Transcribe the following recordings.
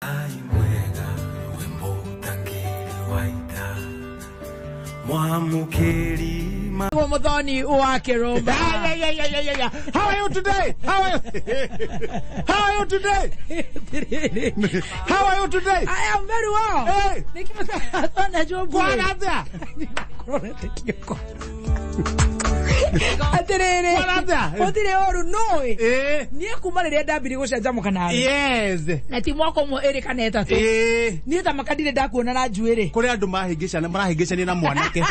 Aimwega wimbo tangiri waita Mwamukeri Muthoni wake Roma. Yeah. How are you today? How are you today? How are you today? I am very well. Hey. Nikipata jobu. What up there? Aterere. What up there? Otire oru noi. Ni kumarire ndabiri gucenjamuka nawe. Yes. Na timu wako mu eri kana etatu. Ni ta makadire ndakuona na njuire. Kuri andu mahingicana marahingicania na mwanake.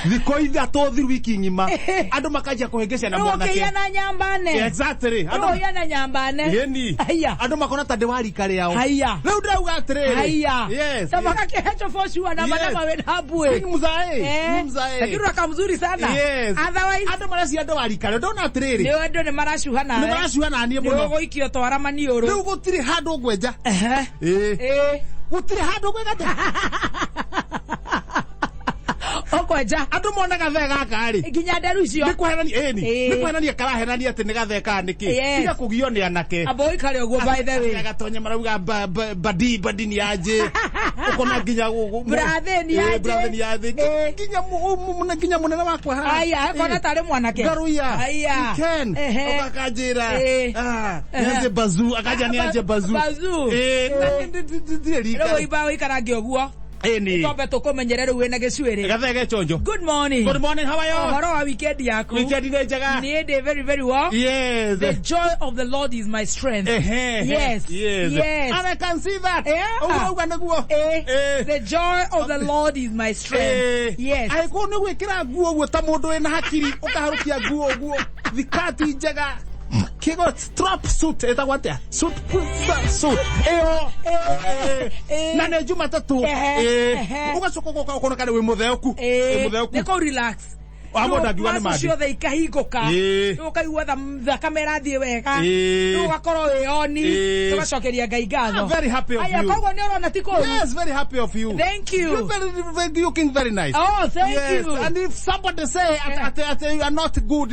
Thiko ithatũ thiru wiki ngima andu makajia kuhengecia na mwanake. Okay, yana nyambane. Exactly. Andu yana nyambane. Yeni. Haya. Andu makona ta ndewari kare yao. Haya. Leo ndauga atiriri. Haya. Yes. Tabaka kecho foshi wana madama we habwe. Ni mzae. Lakini akamzuri sana. Yes. Otherwise andu marasi ndewari kare ndona atiriri. Leo ndo ni marashuhana. Ni marashuhana nie muno. Leo goikio twara manioro. Leo gutiri handu ngwenja. Gutiri handu ngwenja. Okweja andu monaga thega kari ginya nderucio ni kweherania ni kweherania karaherania ati ni gatheka niki tiga kugio ni anake aboi kare oguo by the way agatonye marauga badi ni aje ukona ginya brother ni aje ginya munene wakwa haya kona tare mwanake garuya haya ken okakajira niaje bazu akaja niaje bazu leo iba ikarange oguo Eni. Tobe tukumenyerere wena gicwiri. Gathege chonjo. Good morning. Good morning. How are you? Horo wa weekend yako. Weekend ni njega. Ni very very well. Yes. The joy of the Lord is my strength. Yes. And I can see that. The joy of the Lord is my strength. Yes. I go no wekira guo guota mundu ena hakiri ukaharukia guo vikati njega. Kigo strap suit eta watia suit na ne juma tatu ugasoko kokona kale we mutheoku niko relax amoda giwana madi sio the ikahigoka ukaigua the camera thie wega ugakorwo weoni tugacokeria ngai ngatho. Very happy of you. Aya kogo ni urona tiko. Yes, very happy of you. Thank you. You're very looking very nice. Oh, thank you. And if somebody say at you are not good,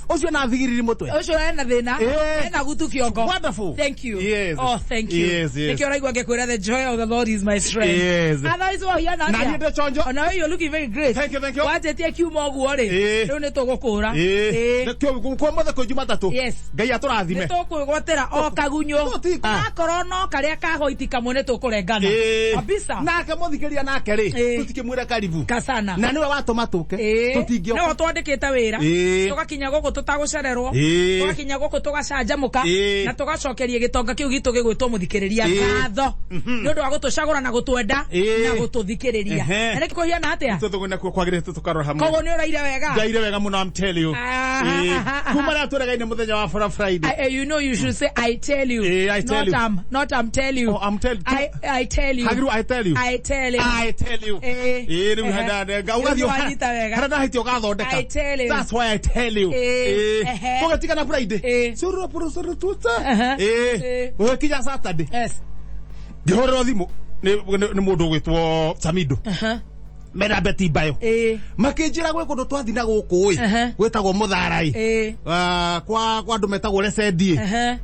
ocio na thigiriri mutwe ocio ena thina ena gutu kiongo. Wonderful. Thank you. Yes. Oh, thank you. Yes. Thank you. Raigwa ngekwira the joy of the Lord is my strength. Yes. Otherwise wa hiana na niende chonjo. Oh, now you're looking very great. Thank you. Wajetie kiumo guo ri riu ni tugukura kwa mothe ko Jumatatu ngai aturathime tukwigwatira o kagunyo akorwo no karia kahoitika mone tukurengana kabisa nake muthikiria nake ri tutikimwira karibu kasana na niwe watuma tuke tutingio no twandikite wira tugakinya guku tutagucererwo tugakinya guku tugacanjamuka na tugacokeria gitonga kiu gitu gigwitwo muthikiriria ngatho ni undu wa gutucagura na gutwenda na gututhikiriria na riko hiana atia tutuguna kwagire tukarora hamwe kogo ni uraire wega ngaire wega muno I'm telling you kumara turegaine muthenya wa Friday you know you should say I tell you I tell you not I'm tell you I'm tell you I tell you Hagiru I tell you I tell you ni hada gaugathio hada hitio gathondeka I tell you that's why I tell you tugatika na Friday suru tuta kija Saturday ngihorero thimu ni mundu gwitwo Samido mera beti bayo makinjira gwe kundu twathina guku gwetagwo mutharai kwa ndu metagwo recendie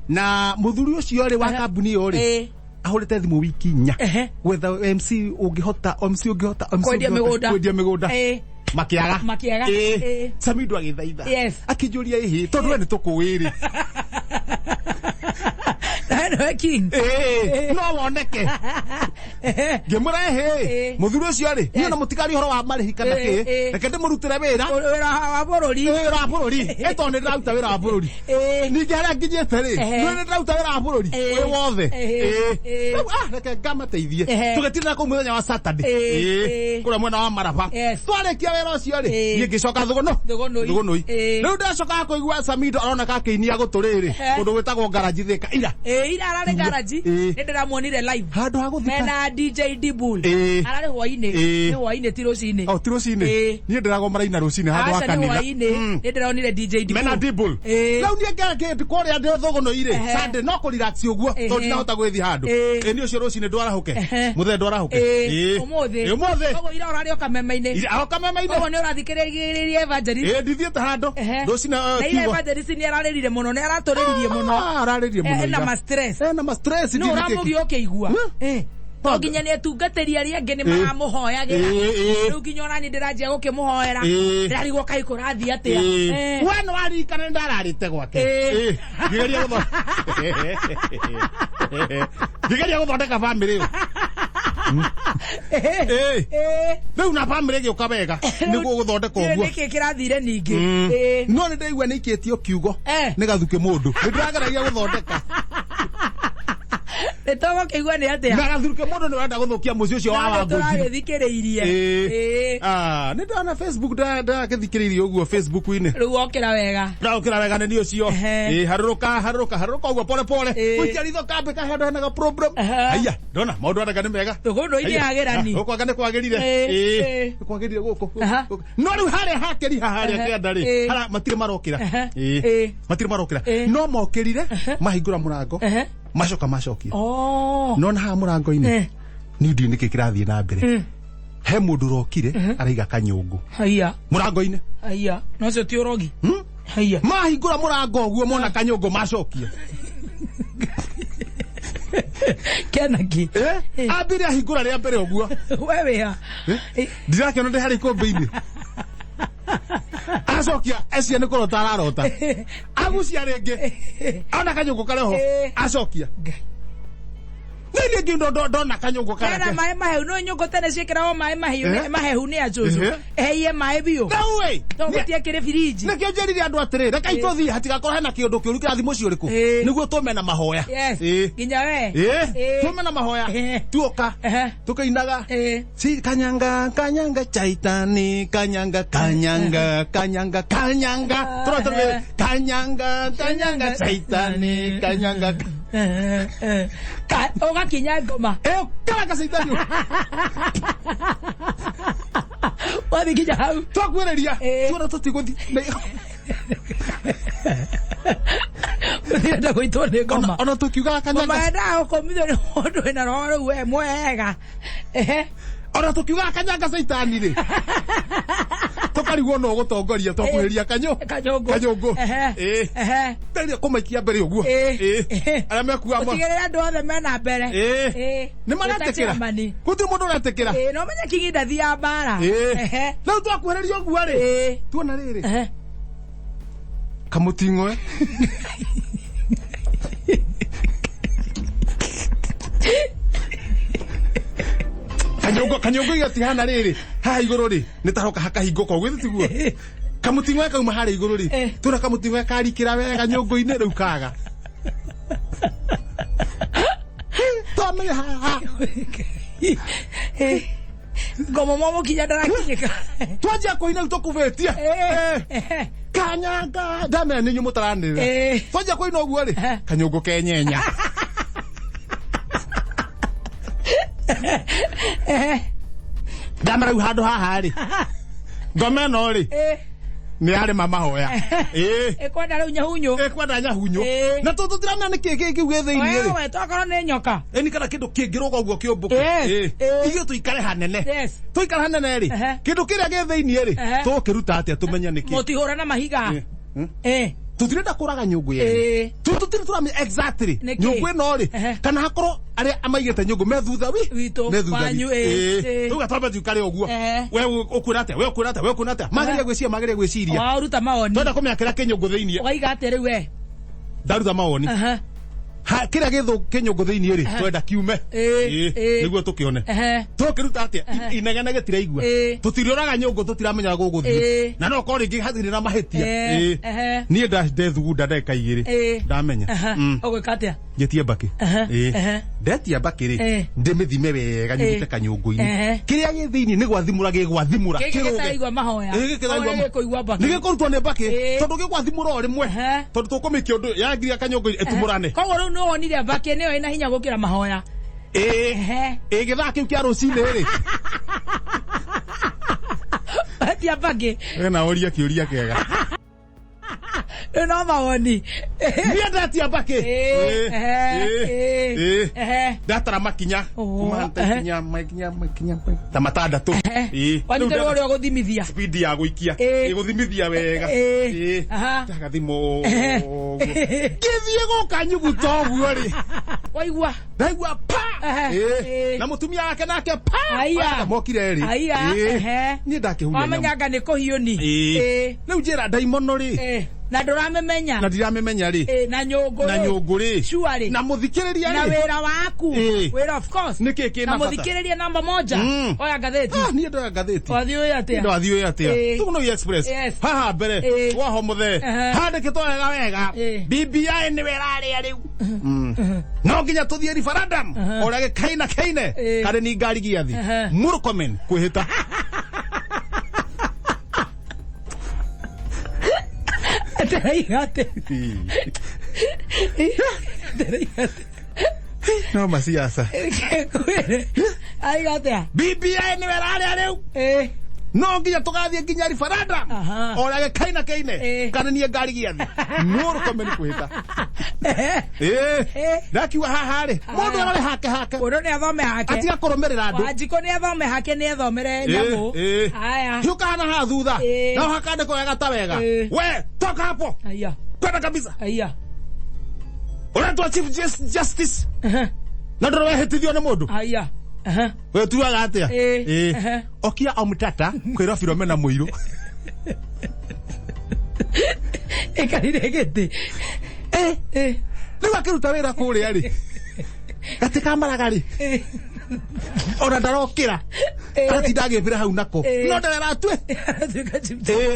na muthuri ucio ri wa kambuni yo ri ahurite thimu wiki nya gwetha MC ungihota kwendia migunda makiaga Samido agithaitha akinjuria ihi tondu we ni tukuwiri King no woneke ngemura muthuri ucio ri ni na mutigari horo wa marihi kana ki reke ndimurutire wira wa bururi eto ni ndauta wira wa bururi ningi haria nginyete ri ni ndauta wira wa bururi we wothe reke ngamateithie tugetirira ku muthenya wa Saturday kura mwena wa Maraba twarikia wira ucio ri ni ngicoka thugunoi riu ndacoka kuigua Samido arona kakiinia guturiri kundu wetagwo Garaji Thika ira arare Garaji ndiramuonire live handu ha guthika mena DJ Dibul arare hwaine ni hwaine tirocini tirocini ni ndirago maraina rucini handu hakanitha hwaine ni ndironire DJ Dibul mena Dibul lau ni ngeke kore ande thogono ire sande no ko relax uguo to ndahota gwithi handu ni ucio rucini ndwarahuke muthe ndwarahuke umuthi kogo ira urari okamema-ini kogo ni urathikiririe evangelist ndithiete handu rucini kiugo evangelist ni arariririe muno ni araturiririe muno arariririe muno na stress no uramugio keigua to ginya ni tungatiri ari ange ni maramuhoyagira riu ginya orani ndiranjia gukimuhoera ndarigwo kai kurathi atia we no arikana ndararite gwake ngigeria guthondeka family riu na family giuka wega niguo guthondeka uguo niki kirathire ningi no ni ndaigua nikitio kiugo ni gathuke mundu ndirageragia guthondeka Etogo keigua ni atia na gathuke mundu ni wenda guthukia muci ucio wa wangu turagithikiriirie ni ndana Facebook da githikiriirie uguo Facebook ini riu okira wega ni ucio haruruka uguo pole kuikia ritho kambe kahenda na problem aya ndona maundu anaga ni mega tugundu ini agerani ukwaga ni kwagirire kwagirire guku no riu haria hakeri haria kenda ri hara matire marokira no mokirire mahingura murango macokia no na ha murango-ini ni ndi niki kirathie na mbere he mundu rokire araiga kanyungu haiya murango-ini haiya no cio ti urogi haiya mahingura murango uguo mona kanyungu macokia kenaki ambire ahingura ria mbere uguo wewe ha ndirakena ndi hari kombe-ini acokia ecia ni kurota ararota agucia ringi ona kanyungu kareho acokia nini ngindo ndona kanyungu karake kana mai mahehu no nyungu tene ciekera o mai mahehu ni ajuju ehie mai bio nawe to gutie kire firiji nikio njirire andu atire reka itothi hatigakora hena kiundu kiuru kirathi muci uriku niguo tumena mahoya ginya we tumena mahoya tuoka tukainaga si kanyanga chaitani kanyanga toro kanyanga chaitani kanyanga oga kinya ngoma kala saitani wathi kinya hau twakwereria tuona tutiguthi ndirenda gwitwo ni ngoma ona tukiuga kanyanga maenda ukomithio ni mundu wina roho we mwega ona tukiuga kanyanga saitani ri tukarigwo no gutongoria twakuhiria kanyungu tari kumaikia mbere uguo ara mekuga mo tigere andu othe mena mbere ni maratekera gutiri mundu uratekera no menya kiginda thia mbara riu twakuhiria uguo ri tuona riri kamuting'oe kanyongo igatihana riri haha iguru ri nitaroka hakahinguka uguo tiguo kamuting'oe kauma haria iguru ri tuna kamuting'oe karikira wega nyongo-ini riu kaga twamenya haha ngomo momo kinya ndarakinyika twanjia kuina tukuvetie kanyanga ndamenya ninyu mutaranirira twanjia kuina uguo ri kanyongo kenyenya ndamara handu haha ri ngoma no ri ni ari mamahoya ekwenda riu nyahunyu na tutiramenya ni kiki kiuge thiini ri we twakorwo ni nyoka ni kana kindu kingiruga uguo kiumbuka igio tuikare hanene tuikare hanene ri kindu kiria gi thiini ri tukiruta atia tumenya niki mutihura na mahiga tutirenda kuraga nyungu ye tutire turamenya exactly nyungu ino ri kana hakorwo ari amaigete nyungu me thutha banyu tuga twambe tukare uguo we ukura atia mageria gwiciria waruta maoni twenda kumiakira kinyungu thiini waiga atiri we ndaruta maoni kiria githu kinyungu thiini ri twenda kiume niguo tukione tukiruta atia inegene gitiraigua tutirioraga nyungu tutiramenya guguthie na no ko ringi hathire na mahitia nie ndethugunda ndeka igiri ndamenya ogwika atia ngetie mbaki ndetia mbaki ri ndimithime wega nyugite kanyungu-ini kiria gi thiini ni gwathimura gigwathimura kiraigua mahoya gikuigua mbaki nigikurutwo ni mbaki tondu gigwathimura o rimwe tondu tukumikia undu yagiria kanyungu etumurane koguo riu no wonire mbaki niyo ina hinya gukira mahoya githaa kiu kia rucini ri atia bage na oria kiuria kega no mawoni ni ndatia bake ndatara makinya kuma makinya ta matandatu wanitero uri guthimithia speed ya guikia guthimithia wega ndagathimo githie guka nyugutoguo ri waigua ndaigua pa na mutumia wake nake pa mokire ri ni ndakihuria wamenyanga ni kuhiuni riu njira ndaimono ri na nduramemenya na ndiramemenya ri na nyungu ri sure na muthikiriria na wira waku wira of course niki na muthikiriria namba 1 oya gatheti ni ndoya gatheti wathio atia tukuno express haha mbere waho muthe handikitwo wega BBI ni wirari riu no nginya tuthie referendum orage kaina kare ni ngari giathi Murkomen kwihita Aterigate. No masiasa. Ai gate. BBI ni werare riu. No nginya tugathie nginya referendum. Orage kaina kana ni ngari giathi. Murkomen kwihita. Ndakiwa haha ri. Mundu ari hake. Mundu ni athome hake. Atiga kurumirira andu. Ajiko ni athome hake ni athomere nyamu. Aya. Hiuka na ha thutha. Na hakande ko wega ta wega. We toka hapo. Aya. Kwenda kabisa. Aya. Unaitwa Chief Justice. Na ndoro wehitithio ni mundu. Aya. We tuaga atia. Okia omutata kwira Philomena Muiru. Ekarire gete. Ni wakiruta wira kuria ri. Katika maragari. Ona ndarokira. Ati ndagibira hau nako. No ndarera twe.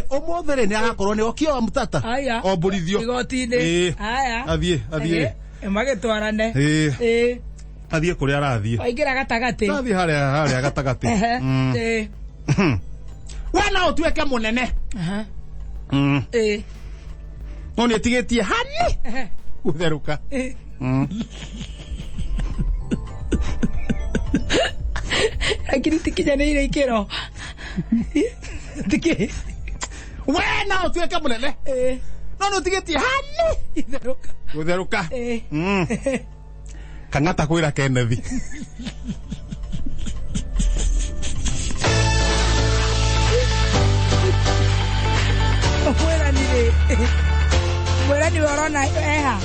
Omothere ni agakorwo ni okia omutata. Omburithio. Igotine. Aya. Athie. Magitwarane. Athie kuria arathie. Waingira gatagati. Athie haria gatagati. Wana otweke munene. No ni tigetie hani. Utheruka. Akiriti kijanire ikero. Tike. Wana otweke munene. No tigetie hani. Utheruka. Kangata kwira Kennedy. Mwera ni warona eha.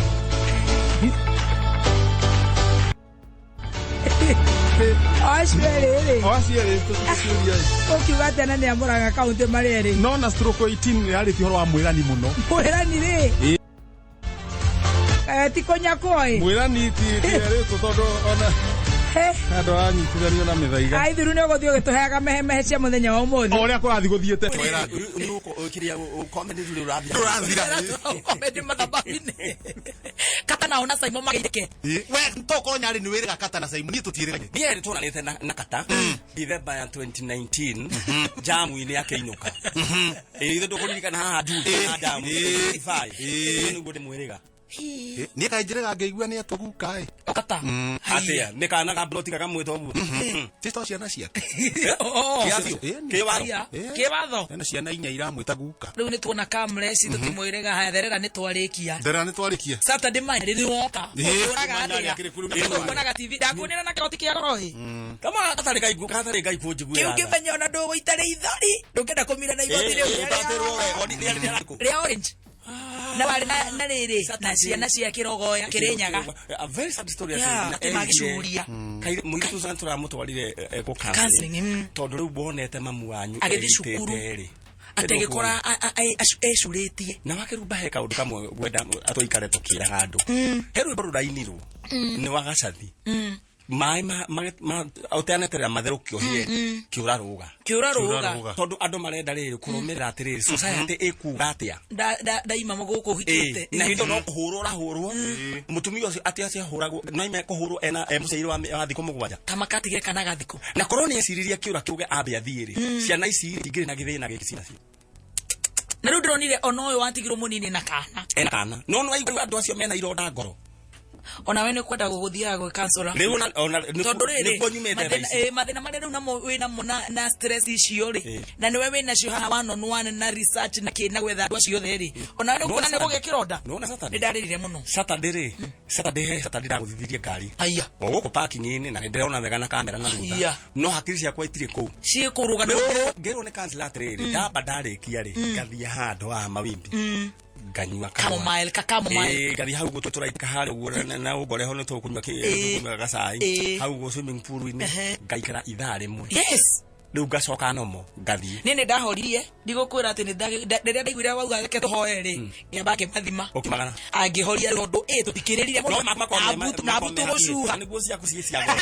Oshwere. Okiwa tena ni amuraga kaunti marere. No na stroke 18 yari ti horo wa mwirani muno. Mwirani ri. Tikonya koi. Mwirani ti ri totondo ona. Ando anyitithanio na mithaiga. Ai thiru ne guthio gituheaga mehe cia muthenya wa umuthi. Oria kurathi guthiete. Mwera nuko kiria comment ri urathira. Comment madabine. Kata na ona Simon magike. We ntoko nyari ni wiriga kata na Simon ni tutirire. Ni eri turanite na kata. December 2019 jamu ini yake inuka. Ithe ndukuririkana haha ndugu na damu. Ni gode mwiriga. Ni kaijirega ngeigua ni atuguka kata atia ni kana ga blotika kamwe tobu tisto ciana cia kiwatho na ciana inya iramwita guka riu ni tuona kamresi tutimwirega haya therera ni twarikia Saturday night ri woka uraga atia kuona TV ndakunira na kiroti kia roi kama atari ngai kunjigwira kiu kibenya ona ndogo itare ithari ndungenda kumira na igoti ria orange na wale na rere na ciana cia kirogoya kirinyaga a very sad story ati magishuria kai muitu santura mutwarire ko counseling tondu riu bonete mamu wanyu agithi cukuru ategekora ecuritie na wakiruba he kaundu kamwe gwenda atoikare tukira gandu heru borurainiru ni wagacathi mai ma auteanetera matherukio hie kiuraruga tondu andu marenda riri kurumirira atiriri society ikuga atia daima muguku hikite na hindo no kuhurwo mutumia ucio atia cia huragwo no ime kuhurwo ena mucairi wa thiko mugwanja kama katige kana gathiko na koroni eciriria kiura kiuge ambe athiri ciana ici ingire na githina gikicina na riu ndironire ono uyu watigirwo munini na kana no no aigua andu acio mena ironda ngoro ona we ne kwenda guguthia go cancel riu ona ni konyumete thaisi mathina mari riu namo wina na stress icio ri na niwe wina cio haha one na research na kina gwetha andu acio theri ona we kuna ne gugekironda nona Saturday ni ndaririre muno Saturday ndaguthithirie ngari aya guku parking ini na ndirona wega na kamera na ruta no hakiri ciakwa itire ku cie kuruga ngero ne cancel atiriri ndamba ndarikia ri ngathia handu ha mawimbi nganyua chamomile ngathi hau gutu turaika hari uguo na ugore hono to kunywa gacai hau go swimming pool ini ngaikara ithaa rimwe yes riu ngacoka nomo ngathie nene ndahoririe ndigukwira ati ndiria ndaiguire wauga reke tuhoe ri ngamba kimathima ukimagana angihoria rondu tutikiririe muno na butu gucuha niguo ciaku ciago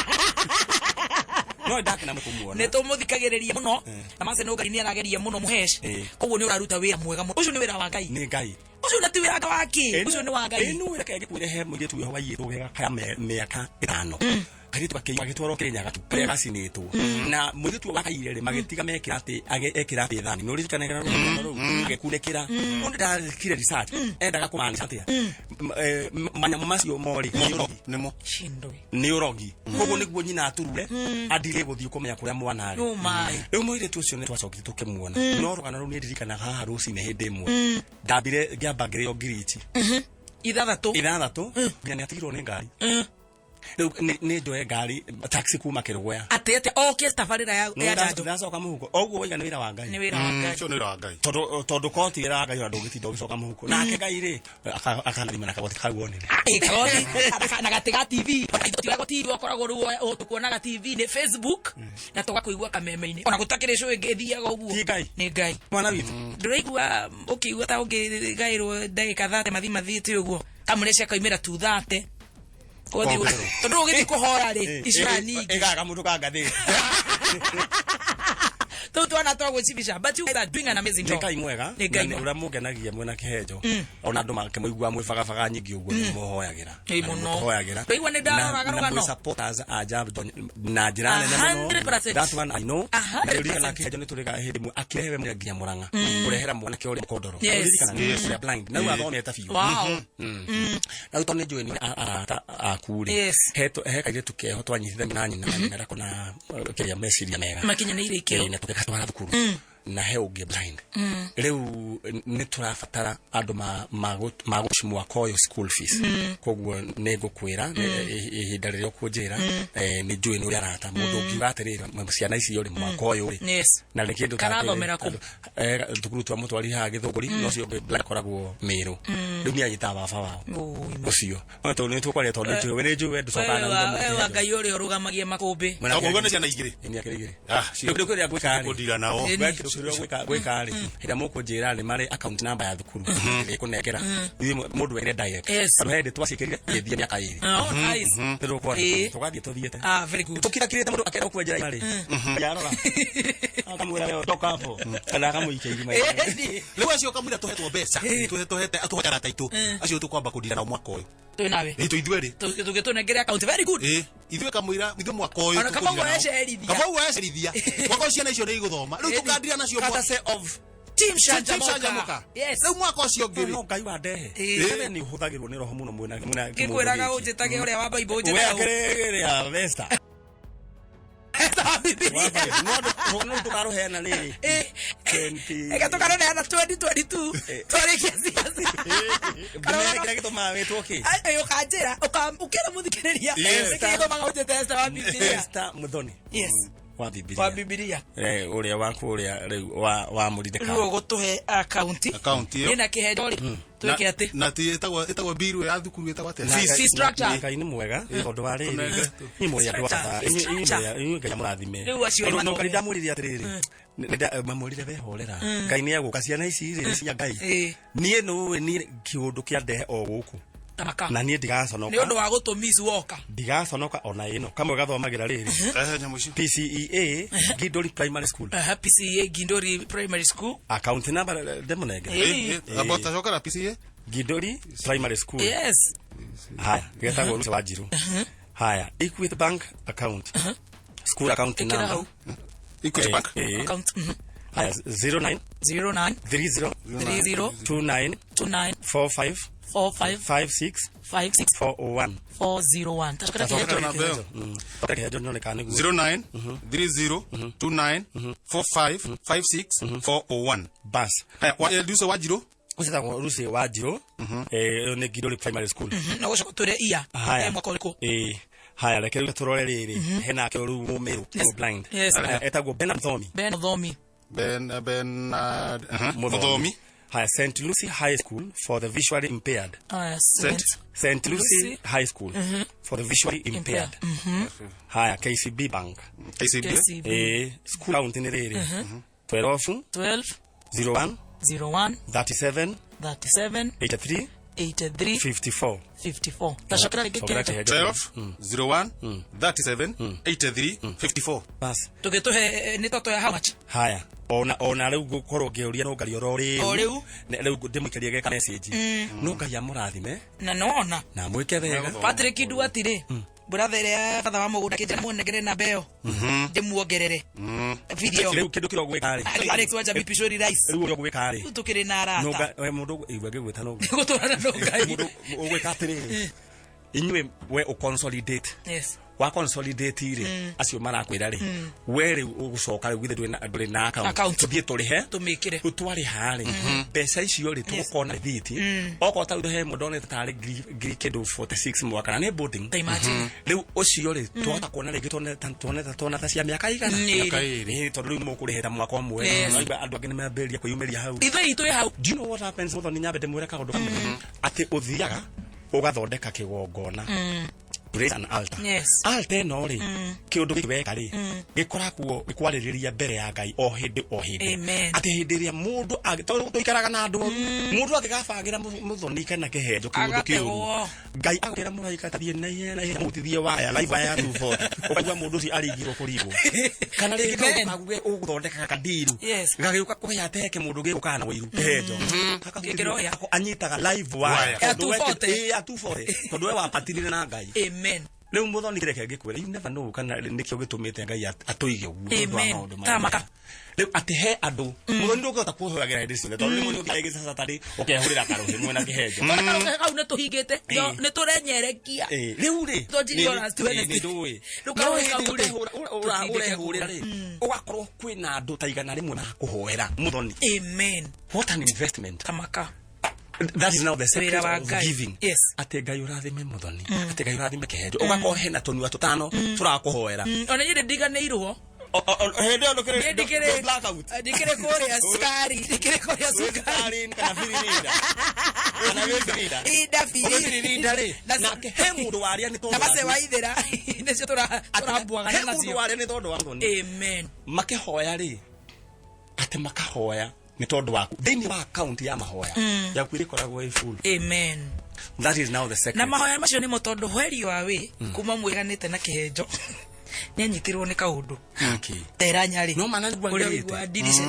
no ndakena mukumuona ne tumuthikagiriria muno na mase no ngari arageria muno muhesh koguo ni uraruta wira mwega muno ucio ni wira wa Ngai ni Ngai ucio na ti wira wa ki ucio ni wa Ngai no reke ngikurehe mugetu yo waiyitwo wega kaya miaka 5 karitu akitwaro Kenya gakupere gacinitwo na mugetu wakaire magetiga mekira ati ekira ati thani no rikanegera ru ngekurekira undi ndakire research endaga kumani atia manyamo macio mori nimo chindwe ni urogi koguo niguo nyina aturure adire guthii kumenya kuria mwana ari riu mwire tu ucio ni twacokire tukimuona no rugana ru ni ndirikana haha rucine hindi imwe ndambire ngiambagire yo ngirichi ithathatu nginya atigirwo ni ngari ni ndoe ngari taxi kuma Kirugwea atete okay tafarira ya jajo ndacoka muhuko oguo waiga ni wira wa Ngai ni wira wa Ngai cio ni wira wa Ngai tondu koti ira Ngai andu gitinda gicoka muhuko nake Ngai ri akanarima na kagoti kagwone kagoti na gatega TV tigago TV okoragwo ru tukuonaga TV ni Facebook na tugakuigua kameme-ini ona gutakire show ngithiaga uguo ni Ngai mwana witu ndiraigua ukiigua ta ungigairwo ndagika 30 mathimathite uguo kamurecia kaimira 230 tondu ugithi kuhora ri icani egaga mundu kangathi tu ana to gwicibisha but you are doing an amazing job Ngai mwega na ura mugenagia mwena kihejo ona andu makemugua mwibagabaga nyingi uguo ni muhoyagira muhoyagira igwa ne ndaroraga rugano supporters aja na jirane nemo that one I know ndiri kana kihejo ni turiga hindi mu akirehe mwe nginya muranga urehera mwana kiori kodoro ndiri kana ni blind na uathome ta fiu na utone joini akuri heto hekaire tukeho twanyithithe minani na mera kuna kiria meciria mega makinya ni irikiro na tukatwara thukuru na he ungi blind riu ni turabatara andu magucimwa koyo school fees koguo ni ngukwira ihinda riria kunjira ni njui ni uria arata mundu ngiuga atirira ciana ici uri mwaka uyu ri na ni kindu karathomera ku thukuru twa mutwari ha githuguri no cio blind koragwo miru riu ni anyita baba wao ucio to ni tukwaria tondu njui ni njui nducokana na Ngai uri urugamagie makumbi koguo ni ciana igiri ni akirigiri cio kuria gwikari kudira nao gwika ri hira mukunjira ri mari account number ya thukuru ikunengera mundu wene direct ando hende twacikirire ngithia miaka iri nice ndurukwa tugathie tuthiete very good tukirakirite mundu akera kwenjera mari yarora akamwira leo toka hapo kana akamuike irima riu acio kamwira tuhetwo mbeca tuhete atuhara taitu acio tukwamba kudira na mwaka uyu tunawe tu ithweri tugetunengere account very good ithwe kamwira ithu mwaka uyu kama wecerithia mwaka ucio na icio ni iguthoma riu tukandira nacio of Team Shanjamoka. Yes. Riu mwaka ucio ngiri no Ngai wa ndehe ni uhuthagirwo ni roho muno mwena kikwiraga unjitage uria wa Bible unjitage we ya Vesta no tukaruheana riri ega tukaruheana 2022 twariki siasa kana kile kitoma wetu okay ayo kanjira ukira muthikiriria kigoma unjite Esther wa Biblia Esther Muthoni yes wa Biblia uria waku uria riu wa murideka riu gutuhe account ina kihejo ri tweke ati na ti etagwo biru ya thukuru etagwo ati fee structure Ngai ni mwega tondu wa riri ni muria ndwaka ni Ngai murathime no kari ndamuriria atiriri mamurire behorera Ngai ni aguka ciana ici riri cia Ngai nie no ni kiundu kia ndehe o guku na nie ndigaconoka ni undu wa gutumiss woka ndigaconoka ona ino kamwe gathomagira riri PCEA Gindori Primary School PCEA Gindori Primary School account number demonege about ashokara PCEA Gindori Primary School yes haya getagwo mse wajiru haya Equity Bank account school account number Equity Bank account 09 09 30 30 29 29 45 45 56 56 401 401 tashukara Tashukara na beo. Pata kihejo nyone kane 09 30 29 45 56 401. bas Haya, wa Lucy Wajiro? usita kwa Lucy Wajiro ne Gidoli Primary School na gusha kutore iya mwaka uliko haya lekero turore riri hena ke ru mumeru blind etagwo Benathomi Muthomi. haya St. Lucy High School for the visually impaired. St. Lucy High School for the visually impaired. Haya KCB Bank. KCB. School out in riri 12 01 37 83 54 tashukara likeke 12 01 37 83 54 bas tugituhe ni toto ya how much haya ona reu gukorwo ngeuria no ngari orori reu ndimwikerie geka message no ngai amurathime na nona na mwike wega Patrick Nduatire brother ya father wa muguda kijana munegere na beo ndimuongerere video reu kindu kiro gwikari Alex wacha bipishori rice reu ro gwikari tukire na arata no we mundu igwage gwita no gutwara no ngai mundu ugwikatire inywe we o consolidate wa consolidate ire acio marakwira ri we ri ugucoka ri gwithe nduri na account tuthie turihe tumikire utwari hari pesa icio ri tukona thiti oko ta he mudone tari gri kedo 46 mwaka na ne boarding riu ucio ri twata kuona ri tona ta cia miaka igana miaka iri tondu riu mukurihira mwaka omwe andu angine maberia kuyumeria hau ithu hau do you know what happens muthoni nyambete mwire kaundu ati uthiaga ugathondeka kigongona praise an altar. Altar no ri kiundu giweka ri gikorakuo gikwariria mbere ya Ngai o hindi ati hindi ria mundu agitoikaraga na andu mundu agigabagira muthoni kana kihenjo kiundu kiuru Ngai agira muraika tathie na ihena mutithie waya live ya 240 ukajua mundu ci arigirwo kurigwo kana ri gikaguge uguthondeka kadiru gagiuka kuya teke mundu gikuka na wiru kihenjo kikiroya anyitaga live waya ya 240 tondu we wapatirire na Ngai amen leo muthoni kireke gikwira you never know kana nikio gitumite Ngai atuige uguo tamaka leo ate andu muthoni ndugota kuhoyagira hindi ciothe tondu mundu ngiage sasa tari ukehurira karuhi mwena kihenjo kau ne tuhingite ne turenyerekia leo ri ni ndui urehurira ri ugakorwo kwina andu taigana rimwe na kuhoera muthoni amen what an investment tamaka. That is now the secret of giving. Yes. Ate Ngai urathime muthoni. Ate Ngai urathime kihenjo. Ugakohe na tonua tutano turakuhoera. Ona yire ndiganeiruo. Hende ono kire blackout. Dikire korea sukari. Kana firinida. Kana firinida. Ida firinida ri. Na he mundu waria ni tondu. Nabase waithira. Necio turabwaga nacio. He mundu waria ni tondu wa muthoni. Amen. Makihoya ri. Ate makahoya ni tondu waku thini wa account ya mahoya ya kwirikoragwo i full. Amen. That is now the second. Na mahoya macio ni mutondu hweri wawe kuma mwiganite na kihenjo ni anyitirwo ni kaundu tera nyari no mana gwagirite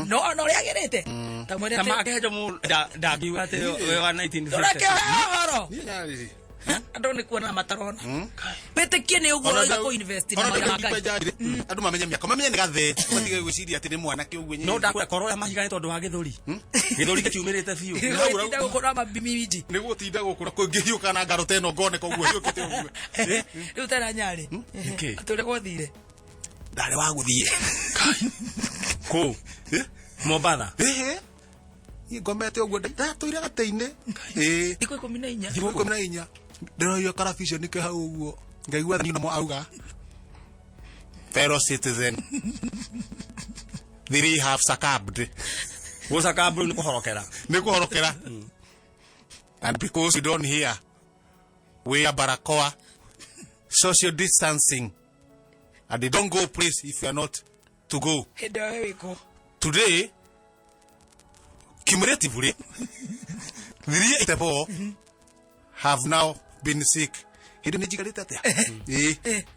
no uri agirite ta mwere ta kihenjo mu ndabiwa ate we wa 1950 urake horo ando ni kuona matarona betekie ni uguo ga ko invest na maga andu mamenya miaka mamenya ni gathe matige gwiciria ati ni mwana ki uguo no ndakura koro ya mahiga tondu wa githuri githuri kiumirite biu nda gukora mabimiji ni gutinda gukura kungihiuka na ngaro teno ngone koguo hiukite uguo riu tera nyari atore gothire ndare wa guthie ko Mombasa ngomete uguo ndatoire gateine iko 14 iko 14 ndero karaficio nike hau uguo ngaigua thino mo auga fellow citizen they have succumbed wo succumb ni kuhorokera and because you don't hear wear barakoa social distancing and they don't go place if you are not to go today cumulatively 384 have now been sick. Hindi ni jigarita ate.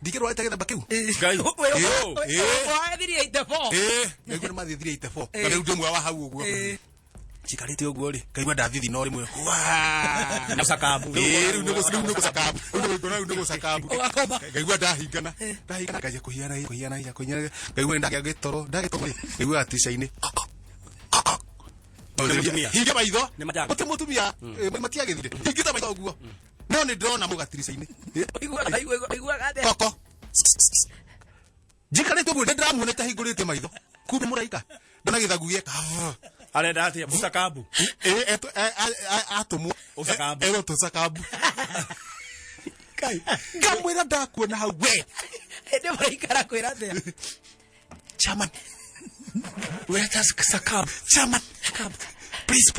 Dikiro ate ba kiu. Gai. Wa thiri 84. Ngego ma thiri 84. Ngale ndumwa wa hau uguo. Jigarite uguo ri. Ngaigwa ndathithina uri mwe. Wa. Na sakabu. Riu nugo sakabu. Nugo sakabu. Ngaigwa ndahingana. Ndahingana kaje kuhiana. Ngaigwa ndagitoro. Ngaigwa atisha-ini. hinge maitho muti mutumia matiagithire hingita maitho guo no ni ndona mugatirica-ini koko jikarite guo ndamuonete hingurite maitho kumbe muraika ndona githagu gieka arenda atia busakabu atumwo usakabu ero tusakabu kai ngamwira ndakuona hau we ende muraikara kwira atia chairman where does sakab chairman please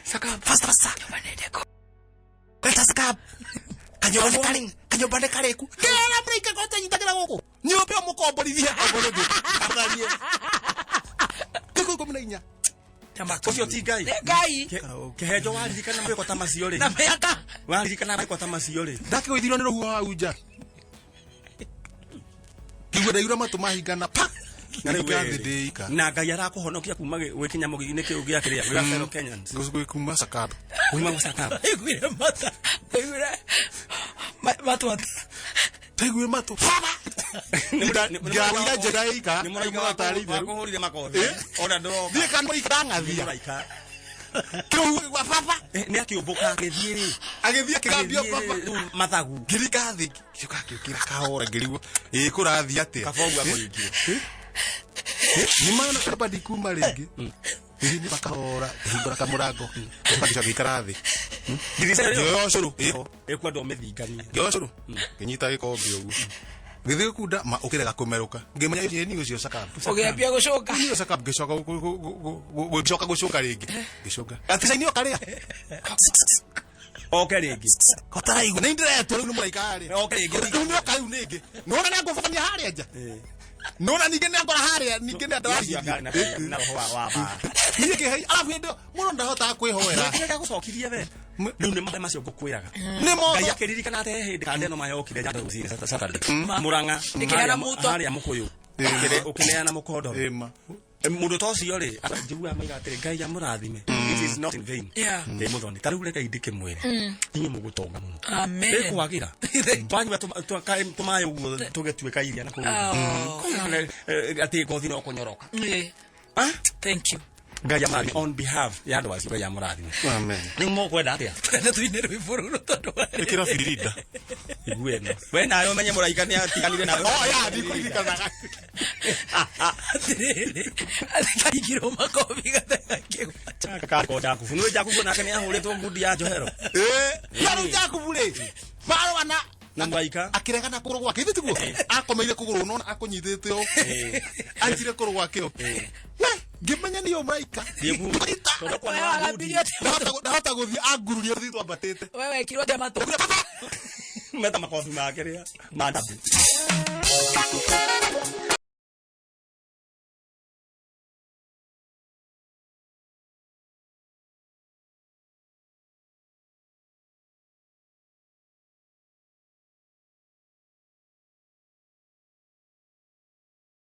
sakab faster let us sakab kanyobane kareku kera break ko tanyitagira goko nyope omukomborithia oborege akarie kiko mnainya ucio ti ngai kehejo waririkana mwiko ta macio ri na meyaka waririkana mwiko ta macio ri ndakigwithirwo ni ruhuho hau nja kigwe ndaura matu mahingana pa na ngai arakuhonokia kuma gwikinya mugigine kiu gia kiria gwa fellow Kenyans kuma sakab kuma sakab igwire mata igwire matu tegwe matu ngarira jeraika ni muraika wakuhurire makothi ona ndo thie kanwa ikangathia muraika kiu gwa papa ni akiumbuka agithie ri agithie kigambio papa mathagu ngirikathi kiuka kira kahora ngiriguo kurathia atia kabogu akuringie ni mana kaba dikuma ringi ni bakahora hingura kamurango bakisha gikarathi yo curu ekwa ndo methingania yo curu kinyita gikombe ugu githie kunda ma ukirega kumeruka ngimenya ni ucio sakab ugiambia gucoka ni sakab gicoka gucoka gucoka ringi gicoka aticaini okaria oke ringi kotaraigu ni ndiretwo riu ni muraika ri oke ringi ni okaiu ningi nona ni ngufanya haria nja nona ninge ni ngora haria ninge ni ndawari na roho wa ba ni ke hai alafu ndo muno ndahota kwihoera ndeka gucokirie we riu ni mathema cio ngukwiraga ni mo ngai akiririkana ate hindi kande no mayokire jando ucire Saturday muranga Nikirana muto haria mukuyu ukineana mukondo mundu tocio ri njigua maiga atiri ngai amurathime it is not in vain muthoni tariu reka indike mwire ninyi mugutonga muno amen kwagira banywa tumaye uguo tugetuika iria na kuruga ati kothi no kunyoroka thank you ngai amurathime on behalf ya andu acio ngai amurathime amen ni mo kwenda atia twende tuine rwiburu tondu ikira firirida igueno we nayo menye muraika ni atiganire nayo ya ndikuririkanaga atikagiro makobi gatagakigwa kako jaku funwe jaku kuna kene ahuretwo ngudi ya Johero yaru jaku bure maro wana na muraika akiregana kuguru gwake thitugo akomeire kuguru nona akunyitete o anjire kuguru gwake o ngimenya ni muraika todo kwa ngudi ndahota guthi angururio thitwa batete wewe kirwa jamato meta makofi makeria madabu